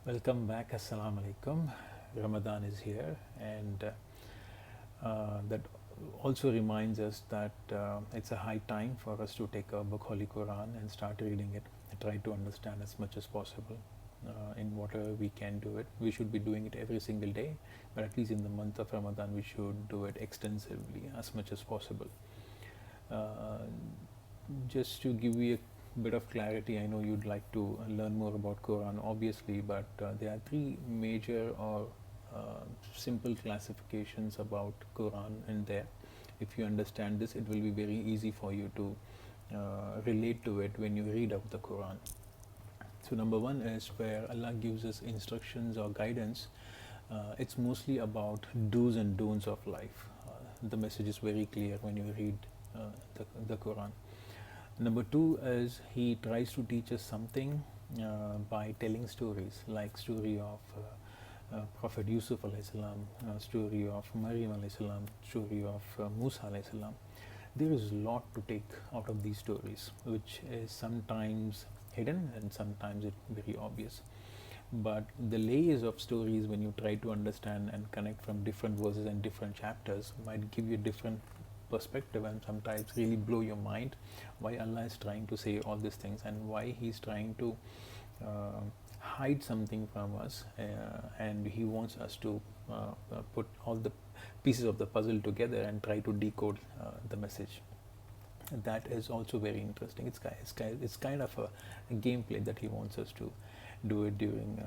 Welcome back. Assalamu alaikum. Ramadan is here, and that also reminds us that it's a high time for us to take our book, Holy Quran, and start reading it. Try to understand as much as possible in whatever we can do it. We should be doing it every single day, but at least in the month of Ramadan, we should do it extensively as much as possible. Uh, just to give you a bit of clarity, I know you'd like to learn more about Quran, obviously, but there are three major or simple classifications about Quran in there. If you understand this, it will be very easy for you to relate to it when you read out the Quran. So number one is where Allah gives us instructions or guidance. It's mostly about do's and don'ts of life. The message is very clear when you read the Quran. Number two is he tries to teach us something by telling stories, like story of Prophet Yusuf alayhi salam, story of Maryam alayhi salam, story of Musa alayhi salam. There is a lot to take out of these stories, which is sometimes hidden and sometimes it's very obvious. But the layers of stories, when you try to understand and connect from different verses and different chapters, might give you a different perspective and sometimes really blow your mind why Allah is trying to say all these things and why He's trying to hide something from us, and He wants us to put all the pieces of the puzzle together and try to decode the message. That is also very interesting. It's kind of a gameplay that He wants us to do it during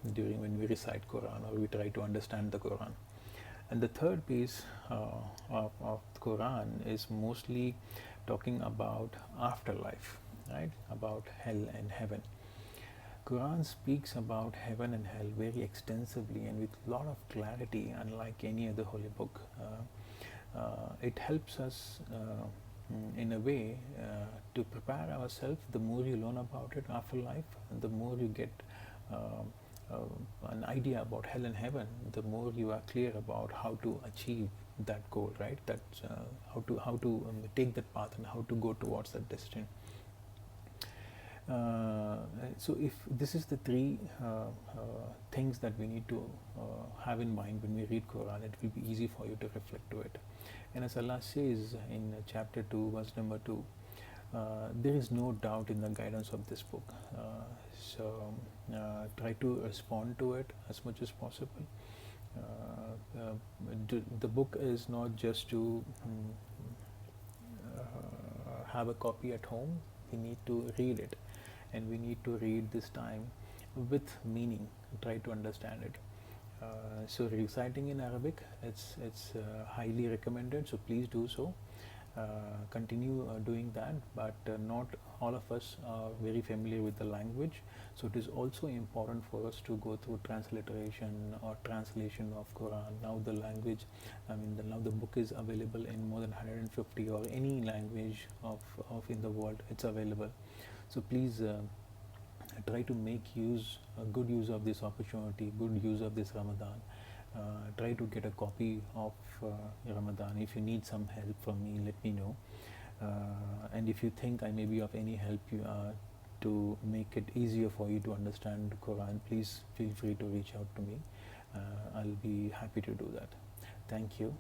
when we recite Quran or we try to understand the Quran. And the third piece of the Quran is mostly talking about afterlife, right? About hell and heaven. Quran speaks about heaven and hell very extensively and with a lot of clarity, unlike any other holy book. It helps us in a way to prepare ourselves. The more you learn about it afterlife, the more you get uh, an idea about hell and heaven, the more you are clear about how to achieve that goal, right? That's how to take that path and how to go towards that destination. So if this is the three things that we need to have in mind when we read Quran, it will be easy for you to reflect to it. And as Allah says in chapter 2, verse number 2, there is no doubt in the guidance of this book. So try to respond to it as much as possible. The book is not just to have a copy at home. We need to read it, and we need to read this time with meaning. Try to understand it. So reciting in Arabic, it's highly recommended. So please do so. Continue doing that, but not all of us are very familiar with the language, so it is also important for us to go through transliteration or translation of Quran. Now the language, now the book is available in more than 150 or any language of in the world, it's available. So please try to make good use of this opportunity, good use of this Ramadan. Try to get a copy of Ramadan. If you need some help from me, let me know. And if you think I may be of any help to make it easier for you to understand the Quran, please feel free to reach out to me. I'll be happy to do that. Thank you.